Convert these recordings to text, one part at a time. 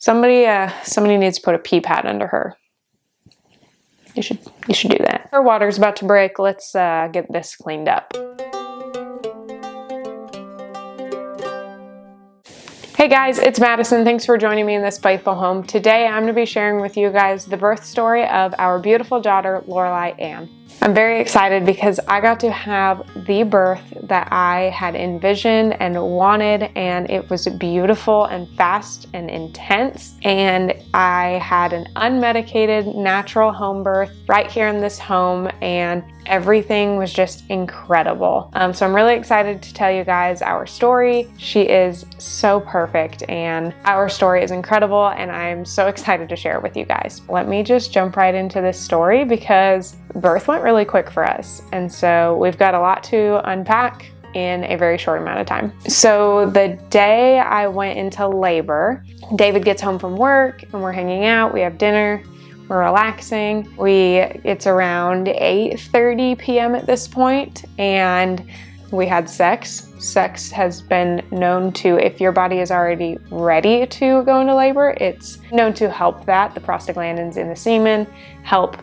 Somebody needs to put a pee pad under her. You should do that. Her water's about to break. Let's get this cleaned up. Hey guys, it's Madison. Thanks for joining me in this faithful home. Today I'm going to be sharing with you guys the birth story of our beautiful daughter, Lorelei Ann. I'm very excited because I got to have the birth that I had envisioned and wanted, and it was beautiful and fast and intense. And I had an unmedicated natural home birth right here in this home, and everything was just incredible. So I'm really excited to tell you guys our story. She is so perfect and our story is incredible, and I'm so excited to share it with you guys. Let me just jump right into this story because birth went really quick for us. And so we've got a lot to unpack in a very short amount of time. So the day I went into labor, David gets home from work and we're hanging out, we have dinner, we're relaxing. It's around 8:30 p.m. at this point, and we had sex. Sex has been known to, if your body is already ready to go into labor, it's known to help that. The prostaglandins in the semen help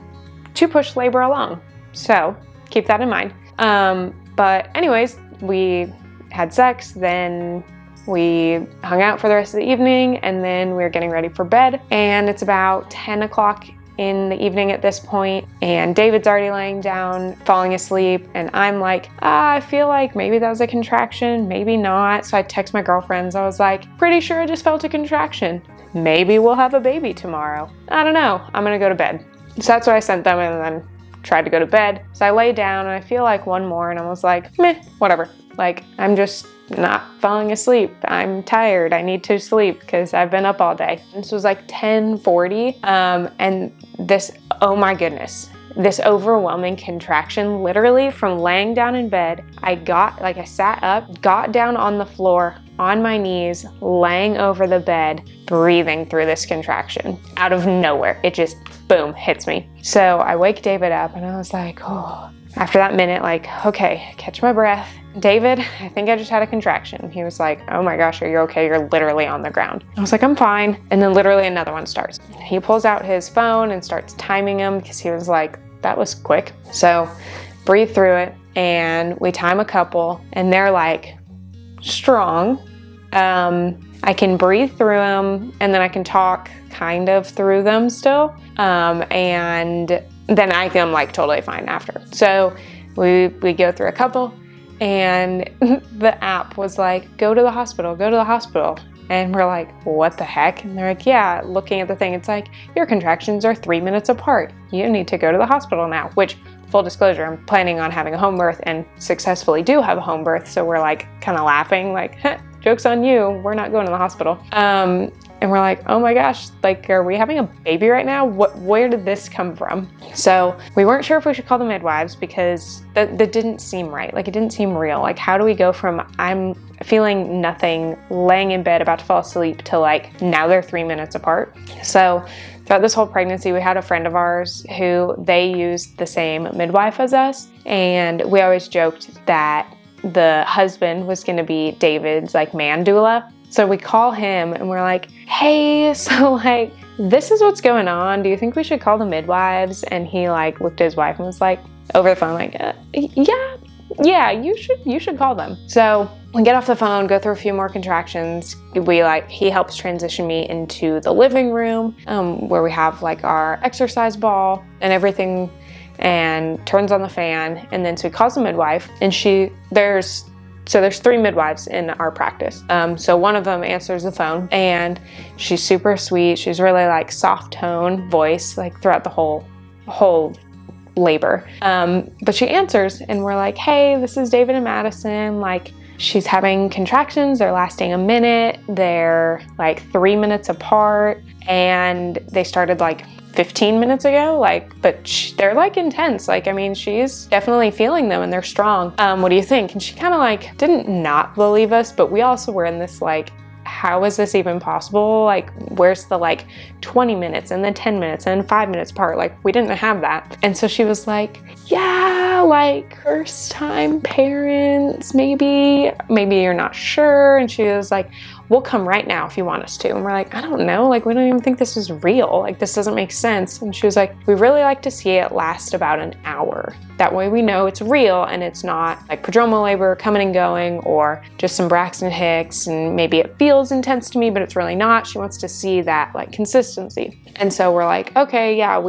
to push labor along. So keep that in mind. But anyways, we had sex, then we hung out for the rest of the evening, and then we were getting ready for bed. And it's about 10 o'clock in the evening at this point, and David's already laying down, falling asleep, and I'm like, I feel like maybe that was a contraction, maybe not. So I text my girlfriends. I was like, pretty sure I just felt a contraction. Maybe we'll have a baby tomorrow. I don't know. I'm gonna go to bed. So that's what I sent them, and then tried to go to bed. So I lay down and I feel like one more, and I was like, meh, whatever. Like, I'm just not falling asleep. I'm tired. I need to sleep because I've been up all day. This was like 10:40, and this, oh my goodness, this overwhelming contraction, literally from laying down in bed, I sat up, got down on the floor, on my knees, laying over the bed, breathing through this contraction. Out of nowhere, it just, boom, hits me. So I wake David up and I was like, oh. After that minute, like, okay, catch my breath. David, I think I just had a contraction. He was like, oh my gosh, are you okay? You're literally on the ground. I was like, I'm fine. And then literally another one starts. He pulls out his phone and starts timing them because he was like, that was quick. So breathe through it, and we time a couple, and they're like strong. I can breathe through them, and then I can talk kind of through them still. And then I am like totally fine after. So we go through a couple, and the app was like, go to the hospital, go to the hospital. And we're like, what the heck? And they're like, yeah, looking at the thing, it's like, your contractions are 3 minutes apart. You need to go to the hospital now, which, full disclosure, I'm planning on having a home birth and successfully do have a home birth. So we're like kind of laughing, like, joke's on you, we're not going to the hospital. And we're like, oh my gosh, like, are we having a baby right now? Where did this come from? So we weren't sure if we should call the midwives because that didn't seem right. Like, it didn't seem real. Like, how do we go from I'm feeling nothing, laying in bed about to fall asleep, to like, now they're 3 minutes apart? So throughout this whole pregnancy, we had a friend of ours who they used the same midwife as us. And we always joked that the husband was going to be David's like man doula. So we call him and we're like, hey, so like, this is what's going on. Do you think we should call the midwives? And he like looked at his wife and was like, over the phone, like, yeah, you should call them. So we get off the phone, go through a few more contractions. He helps transition me into the living room, where we have like our exercise ball and everything, and turns on the fan. And then so he calls the midwife, and there's 3 midwives in our practice. So one of them answers the phone, and she's super sweet. She's really like soft tone voice, like throughout the whole labor. But she answers, and we're like, hey, this is David and Madison. Like, she's having contractions. They're lasting a minute. They're like 3 minutes apart, and they started like 15 minutes ago, but they're like intense. Like, I mean, she's definitely feeling them and they're strong. What do you think? And she kind of like didn't not believe us, but we also were in this like, how is this even possible? Like, where's the like 20 minutes and then 10 minutes and 5 minutes apart? Like, we didn't have that. And so she was like, yeah, like first time parents, maybe you're not sure. And she was like, we'll come right now if you want us to. And we're like, I don't know, like we don't even think this is real. Like this doesn't make sense. And she was like, we really like to see it last about an hour. That way we know it's real and it's not like prodromal labor coming and going or just some Braxton Hicks and maybe it feels intense to me, but it's really not. She wants to see that like consistency. And so we're like, okay, yeah,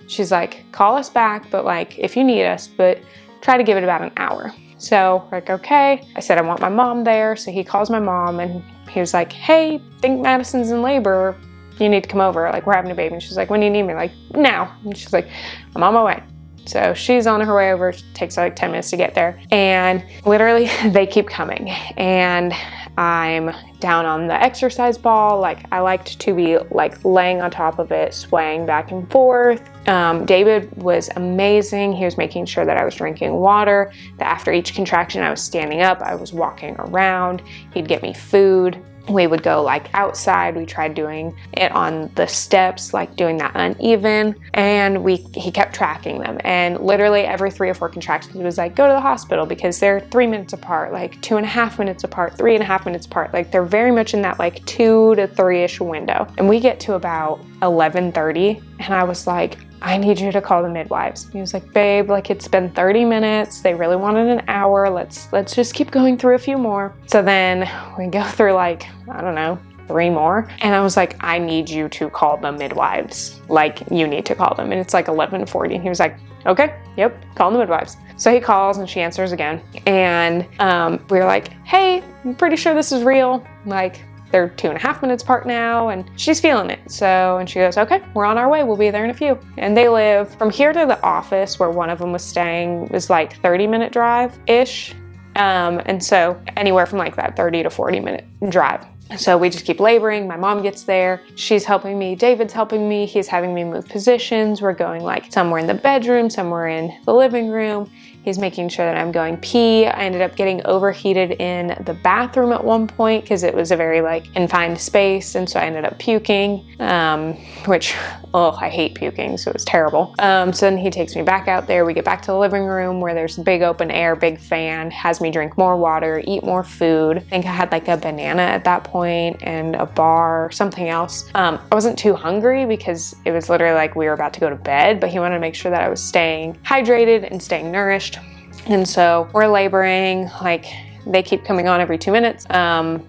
she's like, call us back, but like if you need us, but try to give it about an hour. So we're like, okay. I said, I want my mom there. So he calls my mom and he was like, hey, think Madison's in labor. You need to come over. Like we're having a baby. And she's like, when do you need me? Like now. And she's like, I'm on my way. So she's on her way over. It takes like 10 minutes to get there. And literally they keep coming. And I'm down on the exercise ball. Like I liked to be like laying on top of it, swaying back and forth. David was amazing. He was making sure that I was drinking water, that after each contraction I was standing up, I was walking around. He'd get me food. We would go like outside. We tried doing it on the steps, like doing that uneven, and he kept tracking them. And literally every 3 or 4 contractions he was like, go to the hospital because they're 3 minutes apart, like 2.5 minutes apart, 3.5 minutes apart. Like they're very much in that like 2 to 3-ish window. And we get to about 11:30 and I was like, I need you to call the midwives. He was like, babe, like it's been 30 minutes. They really wanted an hour. Let's just keep going through a few more. So then we go through like, I don't know, 3 more. And I was like, I need you to call the midwives. Like you need to call them. And it's like 11:40. And he was like, okay, yep, call the midwives. So he calls and she answers again. And we were like, hey, I'm pretty sure this is real. Like, they're 2.5 minutes apart now and she's feeling it. So, and she goes, okay, we're on our way. We'll be there in a few. And they live from here to the office where one of them was staying was like 30-minute drive-ish. And so anywhere from like that 30 to 40-minute drive. So we just keep laboring. My mom gets there. She's helping me. David's helping me. He's having me move positions. We're going like somewhere in the bedroom, somewhere in the living room. He's making sure that I'm going pee. I ended up getting overheated in the bathroom at one point because it was a very like confined space. And so I ended up puking, which, oh, I hate puking. So it was terrible. So then he takes me back out there. We get back to the living room where there's big open air, big fan, has me drink more water, eat more food. I think I had like a banana at that point and a bar, something else. I wasn't too hungry because it was literally like we were about to go to bed, but he wanted to make sure that I was staying hydrated and staying nourished. And so we're laboring, like they keep coming on every 2 minutes.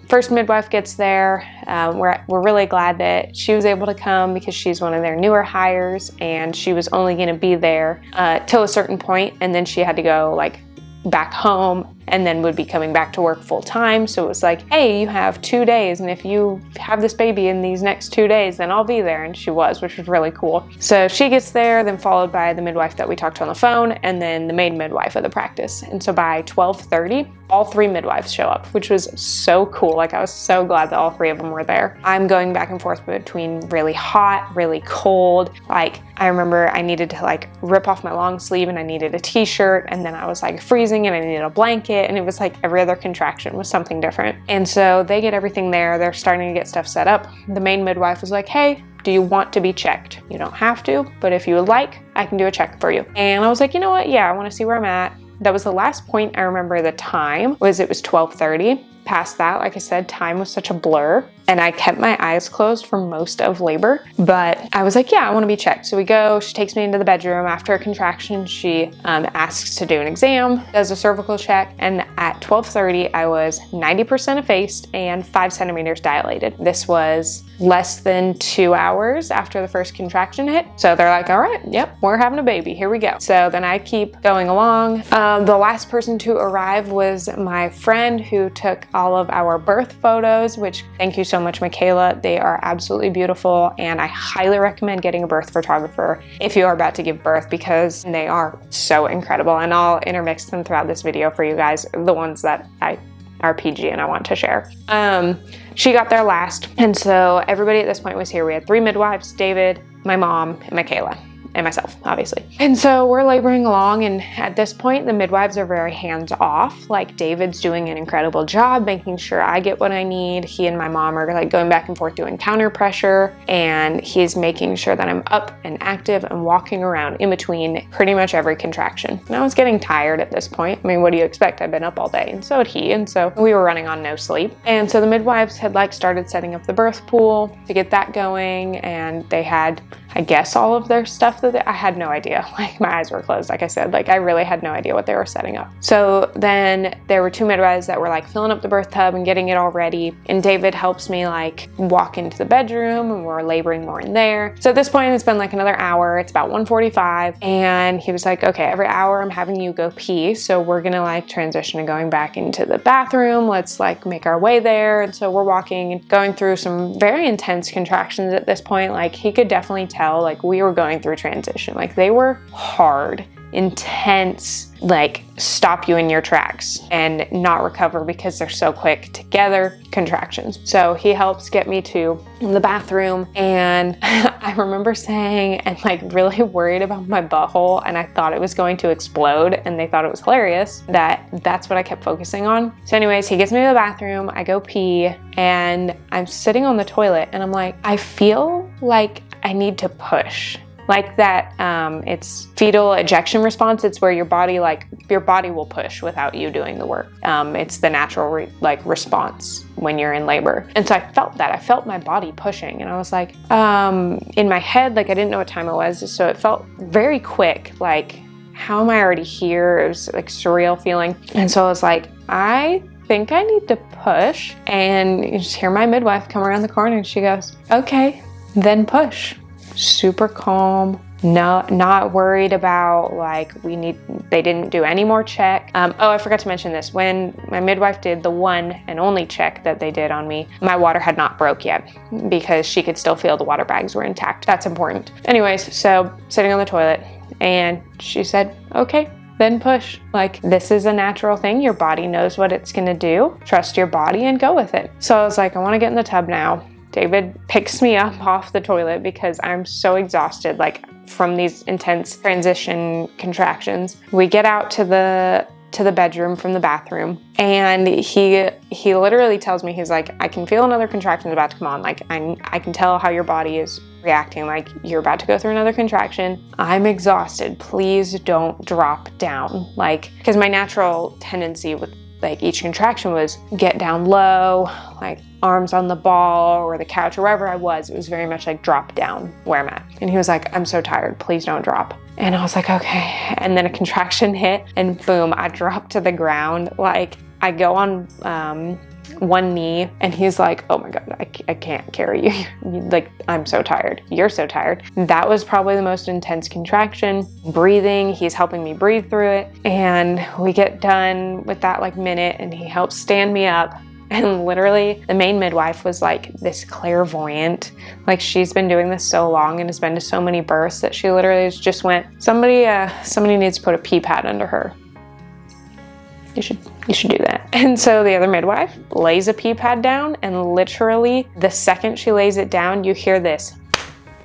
First midwife gets there. We're really glad that she was able to come because she's one of their newer hires and she was only gonna be there till a certain point, and then she had to go like back home and then would be coming back to work full time. So it was like, hey, you have 2 days, and if you have this baby in these next 2 days, then I'll be there. And she was, which was really cool. So she gets there, then followed by the midwife that we talked to on the phone, and then the main midwife of the practice. And so by 12:30, all 3 midwives show up, which was so cool. Like I was so glad that all 3 of them were there. I'm going back and forth between really hot, really cold. Like I remember I needed to like rip off my long sleeve and I needed a t-shirt, and then I was like freezing and I needed a blanket. And it was like every other contraction was something different. And so they get everything there. They're starting to get stuff set up. The main midwife was like, hey, do you want to be checked? You don't have to, but if you would like, I can do a check for you. And I was like, you know what? Yeah, I want to see where I'm at. That was the last point I remember the time was it was 12:30. Past that, like I said, time was such a blur and I kept my eyes closed for most of labor, but I was like, yeah, I want to be checked. So we go, she takes me into the bedroom. After a contraction, she asks to do an exam, does a cervical check, and at 12:30, I was 90% effaced and 5 centimeters dilated. This was less than 2 hours after the first contraction hit. So they're like, all right, yep, we're having a baby, here we go. So then I keep going along. The last person to arrive was my friend who took all of our birth photos, which thank you so much, Michaela. They are absolutely beautiful, and I highly recommend getting a birth photographer if you are about to give birth because they are so incredible. And I'll intermix them throughout this video for you guys, the ones that are PG and I want to share. She got there last, and so everybody at this point was here. We had 3 midwives, David, my mom, and Michaela. and myself, obviously. And so we're laboring along, and at this point, the midwives are very hands-off. Like, David's doing an incredible job making sure I get what I need. He and my mom are like going back and forth doing counter pressure, and he's making sure that I'm up and active and walking around in between pretty much every contraction. And I was getting tired at this point. I mean, what do you expect? I've been up all day, and so had he, and so we were running on no sleep. And so the midwives had like started setting up the birth pool to get that going, and they had, I guess, all of their stuff that I had no idea. Like, my eyes were closed, like I said. Like, I really had no idea what they were setting up. So then there were two midwives that were like filling up the birth tub and getting it all ready. And David helps me like walk into the bedroom, and we're laboring more in there. So at this point, it's been like another hour. It's about 1:45. And he was like, okay, every hour I'm having you go pee. So we're gonna like transition to going back into the bathroom. Let's like make our way there. And so we're walking and going through some very intense contractions at this point. Like, he could definitely tell like we were going through transition. Like, they were hard, intense, like stop you in your tracks and not recover because they're so quick together contractions. So he helps get me to the bathroom, and I remember saying and like really worried about my butthole, and I thought it was going to explode, and they thought it was hilarious that that's what I kept focusing on. So anyways, he gets me to the bathroom, I go pee, and I'm sitting on the toilet, and I'm like, I feel like I need to push. Like that, it's fetal ejection response. It's where your body will push without you doing the work. It's the natural response when you're in labor. And so I felt that. I felt my body pushing, and I was like, in my head, like I didn't know what time it was, so it felt very quick. Like, how am I already here? It was like surreal feeling. And so I was like, I think I need to push. And you just hear my midwife come around the corner, and she goes, okay, then push. Super calm, not worried about like they didn't do any more check. Oh, I forgot to mention this. When my midwife did the one and only check that they did on me, my water had not broke yet because she could still feel the water bags were intact. That's important. Anyways, so sitting on the toilet, and she said, okay, then push. Like, this is a natural thing. Your body knows what it's gonna do. Trust your body and go with it. So I was like, I wanna get in the tub now. David picks me up off the toilet because I'm so exhausted, like from these intense transition contractions. We get out to the bedroom from the bathroom, and he literally tells me, he's like, I can feel another contraction about to come on. Like, I can tell how your body is reacting. Like, you're about to go through another contraction. I'm exhausted. Please don't drop down. Like, because my natural tendency with like each contraction was get down low, like arms on the ball or the couch or wherever I was. It was very much like drop down where I'm at. And he was like, I'm so tired, please don't drop. And I was like, okay. And then a contraction hit, and boom, I dropped to the ground. Like, I go on one knee, and he's like, oh my God, I can't carry you. Like, I'm so tired. You're so tired. That was probably the most intense contraction. Breathing, he's helping me breathe through it. And we get done with that like minute, and he helps stand me up. And literally the main midwife was like this clairvoyant. Like, she's been doing this so long and has been to so many births that she literally just went, somebody needs to put a pee pad under her. You should do that. And so the other midwife lays a pee pad down, and literally the second she lays it down, you hear this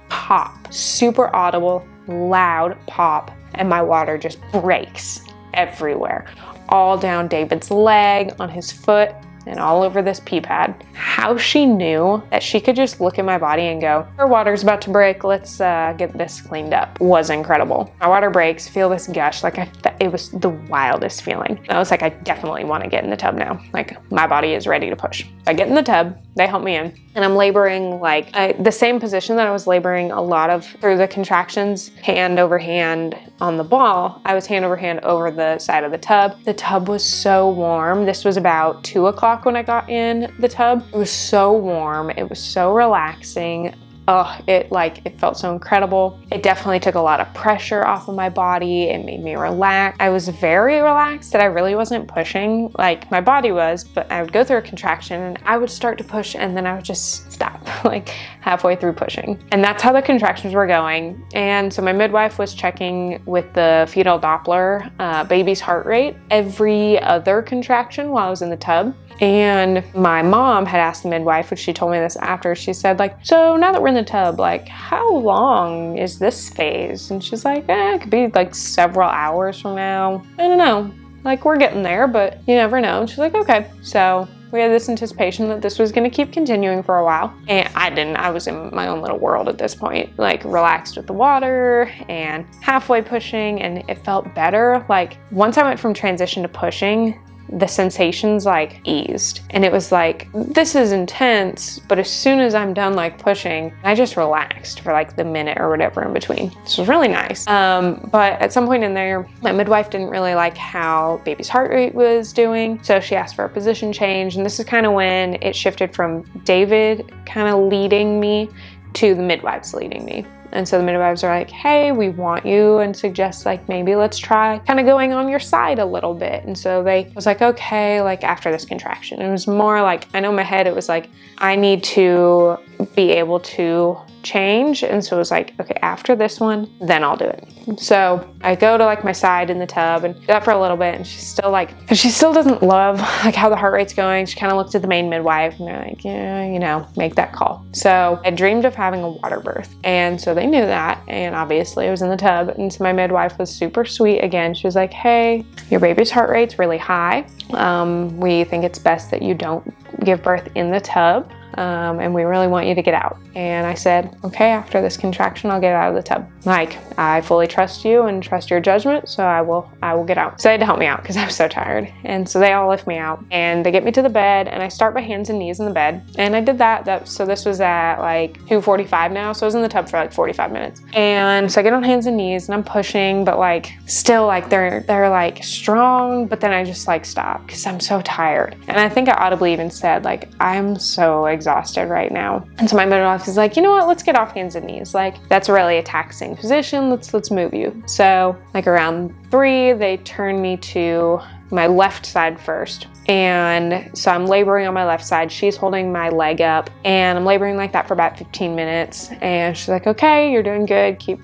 pop, super audible, loud pop, and my water just breaks everywhere, all down David's leg, on his foot, and all over this pee pad. How she knew that she could just look at my body and go, her water's about to break, let's get this cleaned up, was incredible. My water breaks, feel this gush, like it was the wildest feeling. I was like, I definitely want to get in the tub now. Like, my body is ready to push. I get in the tub, they help me in, and I'm laboring like the same position that I was laboring a lot of through the contractions, hand over hand on the ball. I was hand over hand over the side of the tub. The tub was so warm. This was about 2 o'clock when I got in the tub. It was so warm. It was so relaxing. Oh, it felt so incredible. It definitely took a lot of pressure off of my body. It made me relax. I was very relaxed that I really wasn't pushing like my body was, but I would go through a contraction and I would start to push, and then I would just stop. like halfway through pushing. And that's how the contractions were going. And so my midwife was checking with the fetal Doppler, baby's heart rate every other contraction while I was in the tub. And my mom had asked the midwife, which she told me this after, she said like, so now that we're in the tub, like how long is this phase? And she's like, it could be like several hours from now. I don't know, like we're getting there, but you never know. And she's like, okay. So we had this anticipation that this was going to keep continuing for a while. And I was in my own little world at this point, like relaxed with the water and halfway pushing, and it felt better. Like once I went from transition to pushing, the sensations like eased, and it was like, this is intense, but as soon as I'm done like pushing, I just relaxed for like the minute or whatever in between. This was really nice. But at some point in there, my midwife didn't really like how baby's heart rate was doing, so she asked for a position change, and this is kind of when it shifted from David kind of leading me to the midwives leading me. And so the midwives are like, hey, we want you, and suggest like maybe let's try kind of going on your side a little bit. And so they was like, okay, like after this contraction. It was more like, I know in my head it was like, I need to be able to change. And so it was like, okay, after this one, then I'll do it. So I go to like my side in the tub and do that for a little bit, and she's still like, she still doesn't love like how the heart rate's going. She kind of looked at the main midwife and they're like, yeah, you know, make that call. So I dreamed of having a water birth, and so they knew that, and obviously I was in the tub. And so my midwife was super sweet again. She was like, hey, your baby's heart rate's really high. We think it's best that you don't give birth in the tub. And we really want you to get out. And I said, okay, after this contraction, I'll get out of the tub. Like, I fully trust you and trust your judgment, so I will get out. So they had to help me out because I was so tired. And so they all lift me out and they get me to the bed, and I start by hands and knees in the bed. And I did that. So this was at like 2:45 now. So I was in the tub for like 45 minutes. And so I get on hands and knees and I'm pushing, but like still like they're like strong, but then I just like stop because I'm so tired. And I think I audibly even said like, I'm so exhausted right now. And so my midwife is like, you know what, let's get off hands and knees. Like that's really a taxing position. Let's move you. So like around 3, they turn me to my left side first. And so I'm laboring on my left side. She's holding my leg up, and I'm laboring like that for about 15 minutes. And she's like, okay, you're doing good. Keep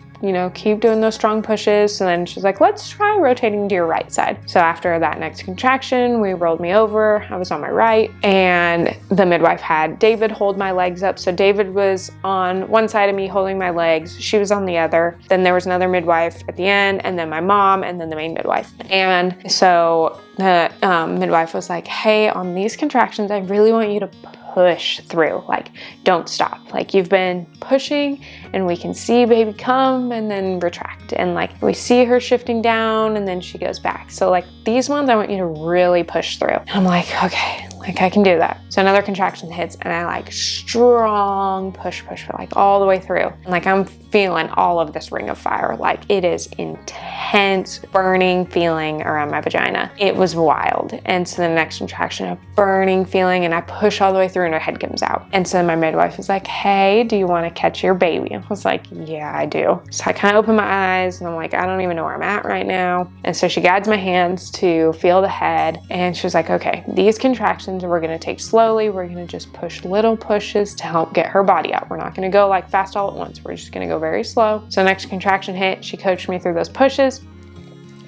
doing those strong pushes. So then she's like, let's try rotating to your right side. So after that next contraction, we rolled me over. I was on my right, and the midwife had David hold my legs up. So David was on one side of me holding my legs. She was on the other. Then there was another midwife at the end, and then my mom, and then the main midwife. And so the midwife was like, hey, on these contractions, I really want you to push through, like don't stop. Like you've been pushing and we can see baby come and then retract, and like we see her shifting down and then she goes back. So like these ones I want you to really push through. And I'm like, okay, like I can do that. So another contraction hits and I like strong push for like all the way through. And like I'm feeling all of this ring of fire. Like it is intense burning feeling around my vagina. It was wild. And so the next contraction, a burning feeling, and I push all the way through and her head comes out. And so my midwife was like, hey, do you want to catch your baby? And I was like, yeah, I do. So I kind of open my eyes and I'm like, I don't even know where I'm at right now. And so she guides my hands to feel the head, and she was like, okay, these contractions we're going to take slowly. We're going to just push little pushes to help get her body out. We're not going to go like fast all at once. We're just going to go very slow. So next contraction hit, she coached me through those pushes,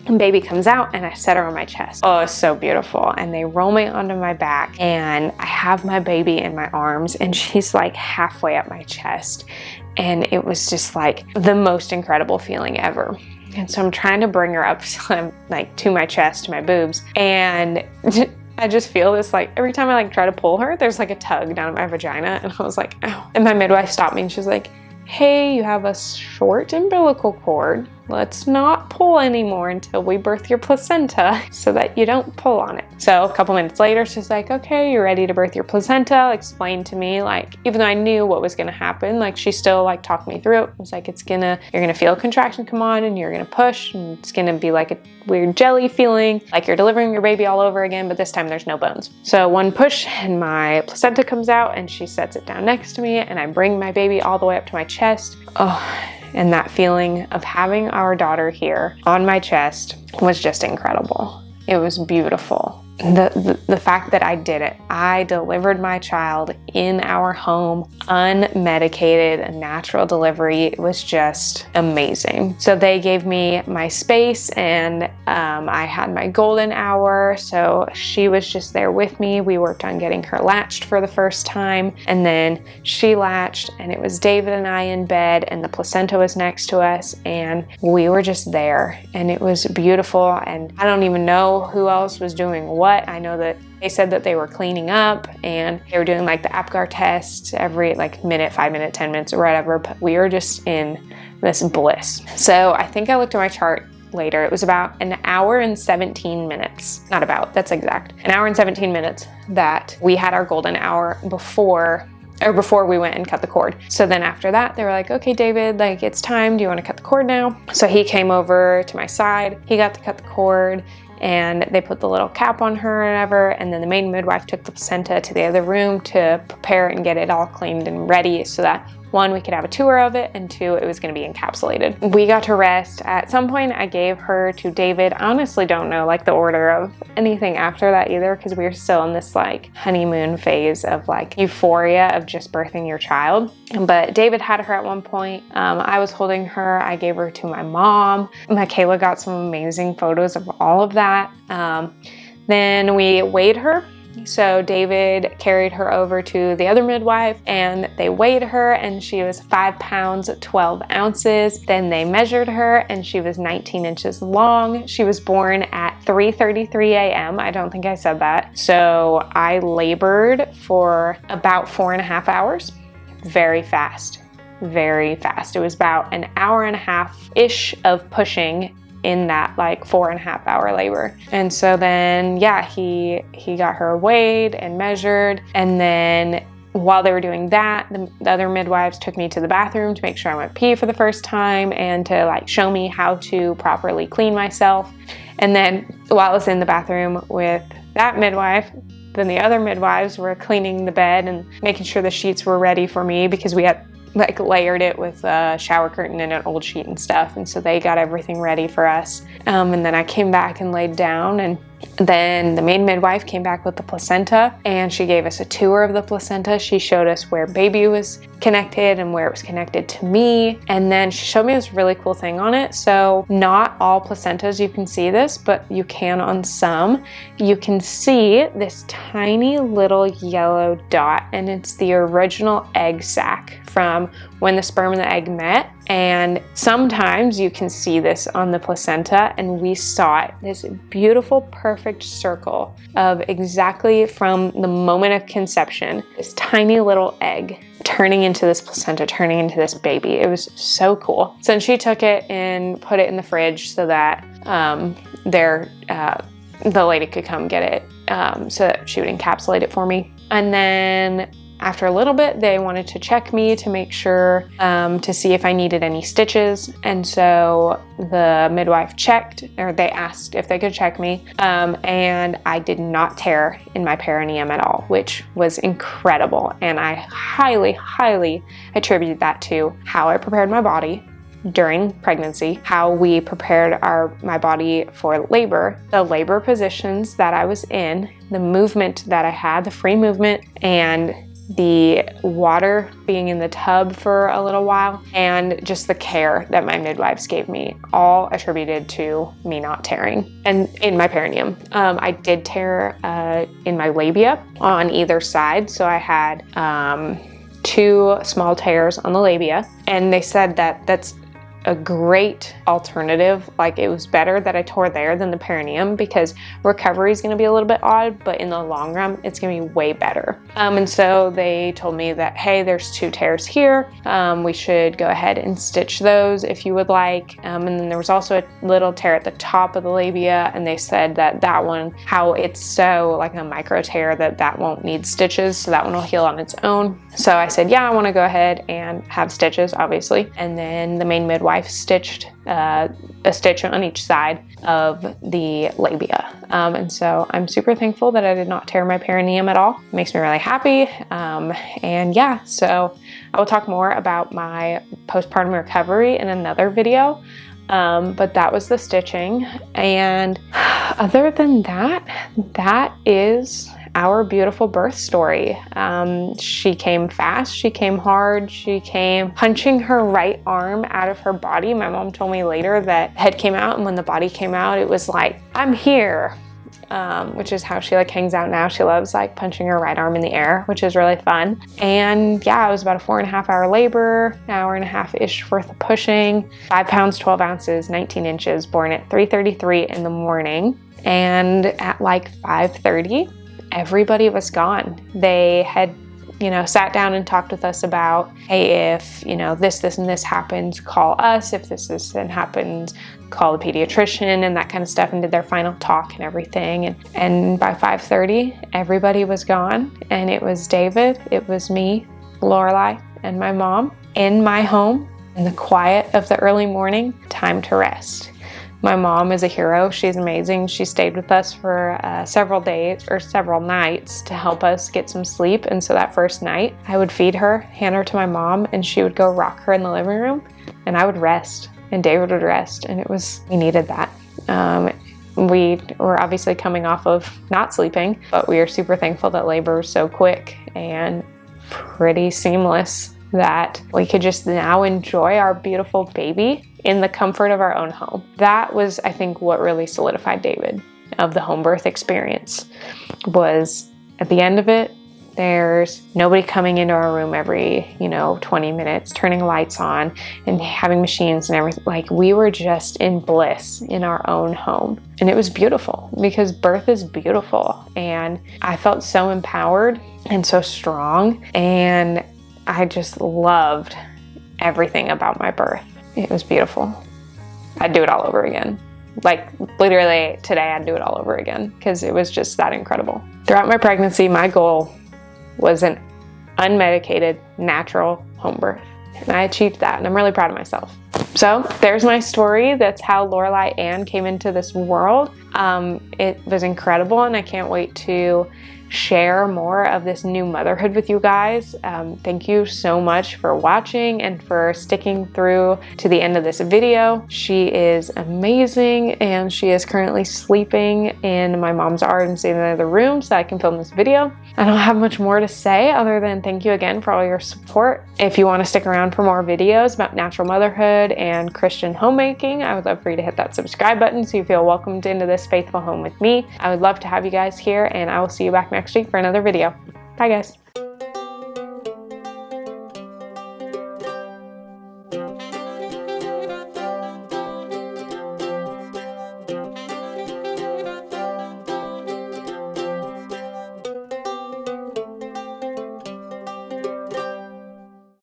and baby comes out and I set her on my chest. Oh, it's so beautiful. And they roll me onto my back and I have my baby in my arms and she's like halfway up my chest. And it was just like the most incredible feeling ever. And so I'm trying to bring her up like to my chest, to my boobs. And I just feel this, like every time I like try to pull her, there's like a tug down at my vagina. And I was like, ow. And my midwife stopped me and she's like, hey, you have a short umbilical cord. Let's not pull anymore until we birth your placenta so that you don't pull on it. So a couple minutes later, she's like, okay, you're ready to birth your placenta. Explained to me, like, even though I knew what was gonna happen, like she still like talked me through it. It was like, you're gonna feel a contraction come on and you're gonna push, and it's gonna be like a weird jelly feeling, like you're delivering your baby all over again, but this time there's no bones. So one push and my placenta comes out and she sets it down next to me and I bring my baby all the way up to my chest. Oh, and that feeling of having our daughter here on my chest was just incredible. It was beautiful. the fact that I did it. I delivered my child in our home, unmedicated, a natural delivery. It was just amazing. So they gave me my space, and I had my golden hour. So she was just there with me. We worked on getting her latched for the first time, and then she latched, and it was David and I in bed, and the placenta was next to us, and we were just there, and it was beautiful. And I don't even know who else was doing what. I know that they said that they were cleaning up, and they were doing like the APGAR test every like minute, 5 minutes, 10 minutes or whatever, but we were just in this bliss. So I think I looked at my chart later. It was about an hour and 17 minutes. Not about, that's exact. An hour and 17 minutes that we had our golden hour before we went and cut the cord. So then after that, they were like, okay, David, like it's time. Do you want to cut the cord now? So he came over to my side. He got to cut the cord, and they put the little cap on her and whatever. And then the main midwife took the placenta to the other room to prepare and get it all cleaned and ready so that 1, we could have a tour of it, and 2, it was going to be encapsulated. We got to rest. At some point, I gave her to David. I honestly don't know like the order of anything after that either, because we were still in this like honeymoon phase of like euphoria of just birthing your child. But David had her at one point. I was holding her. I gave her to my mom. Michaela got some amazing photos of all of that. Then we weighed her. So David carried her over to the other midwife, and they weighed her, and she was 5 pounds, 12 ounces. Then they measured her, and she was 19 inches long. She was born at 3:33 a.m. I don't think I said that. So I labored for about 4.5 hours. Very fast, very fast. It was about an hour and a half-ish of pushing in that like 4.5 hour labor. And so then, yeah, he got her weighed and measured. And then while they were doing that, the other midwives took me to the bathroom to make sure I went pee for the first time, and to like show me how to properly clean myself. And then while I was in the bathroom with that midwife, then the other midwives were cleaning the bed and making sure the sheets were ready for me, because we had like layered it with a shower curtain and an old sheet and stuff. And so they got everything ready for us. And then I came back and laid down, and then the main midwife came back with the placenta, and she gave us a tour of the placenta. She showed us where baby was connected and where it was connected to me. And then she showed me this really cool thing on it. So not all placentas, you can see this, but you can on some. You can see this tiny little yellow dot, and it's the original egg sac from when the sperm and the egg met. And sometimes you can see this on the placenta, and we saw it, this beautiful, perfect circle of exactly from the moment of conception, this tiny little egg turning into this placenta, turning into this baby. It was so cool. So then she took it and put it in the fridge so that the lady could come get it, so that she would encapsulate it for me. And then after a little bit, they wanted to check me to make sure, to see if I needed any stitches. And so the midwife checked, or they asked if they could check me. And I did not tear in my perineum at all, which was incredible. And I highly, highly attribute that to how I prepared my body during pregnancy, how we prepared my body for labor, the labor positions that I was in, the movement that I had, the free movement, and the water being in the tub for a little while, and just the care that my midwives gave me, all attributed to me not tearing. And in my perineum, I did tear in my labia on either side. So I had 2 small tears on the labia, and they said that that's a great alternative. Like, it was better that I tore there than the perineum, because recovery is going to be a little bit odd, but in the long run, it's going to be way better. And so they told me that, hey, there's 2 tears here. We should go ahead and stitch those if you would like. And then there was also a little tear at the top of the labia, and they said that that one, how it's so like a micro tear, that won't need stitches, so that one will heal on its own. So I said, yeah, I want to go ahead and have stitches, obviously. And then the main midwife stitched a stitch on each side of the labia. And so I'm super thankful that I did not tear my perineum at all. It makes me really happy. And yeah, so I will talk more about my postpartum recovery in another video. But that was the stitching. And other than that, that is our beautiful birth story. She came fast, she came hard, she came punching her right arm out of her body. My mom told me later that head came out, and when the body came out, it was like, I'm here. Which is how she like hangs out now. She loves like punching her right arm in the air, which is really fun. And yeah, it was about a 4.5 hour labor, an hour and a half-ish worth of pushing, 5 pounds, 12 ounces, 19 inches, born at 3:33 in the morning. And at like 5:30, everybody was gone. They had, sat down and talked with us about, hey, if, this, and this happens, call us. If this, and happens, call the pediatrician and that kind of stuff, and did their final talk and everything. And by 5:30, everybody was gone. And it was David, it was me, Lorelai, and my mom in my home in the quiet of the early morning, time to rest. My mom is a hero. She's amazing. She stayed with us for several days or several nights to help us get some sleep. And so that first night, I would feed her, hand her to my mom, and she would go rock her in the living room, and I would rest, and David would rest. And we needed that. We were obviously coming off of not sleeping, but we are super thankful that labor was so quick and pretty seamless that we could just now enjoy our beautiful baby in the comfort of our own home. That was, I think, what really solidified David of the home birth experience. Was at the end of it, there's nobody coming into our room every, 20 minutes, turning lights on and having machines and everything. Like, we were just in bliss in our own home. And it was beautiful because birth is beautiful. And I felt so empowered and so strong. And I just loved everything about my birth. It was beautiful. I'd do it all over again. Like, literally today, I'd do it all over again because it was just that incredible. Throughout my pregnancy, my goal was an unmedicated, natural home birth. And I achieved that, and I'm really proud of myself. So there's my story. That's how Lorelai Ann came into this world. It was incredible, and I can't wait to share more of this new motherhood with you guys. Thank you so much for watching and for sticking through to the end of this video. She is amazing, and she is currently sleeping in my mom's arms in another room so I can film this video. I don't have much more to say other than thank you again for all your support. If you want to stick around for more videos about natural motherhood and Christian homemaking, I would love for you to hit that subscribe button so you feel welcomed into this faithful home with me. I would love to have you guys here, and I will see you back next week for another video. Bye guys.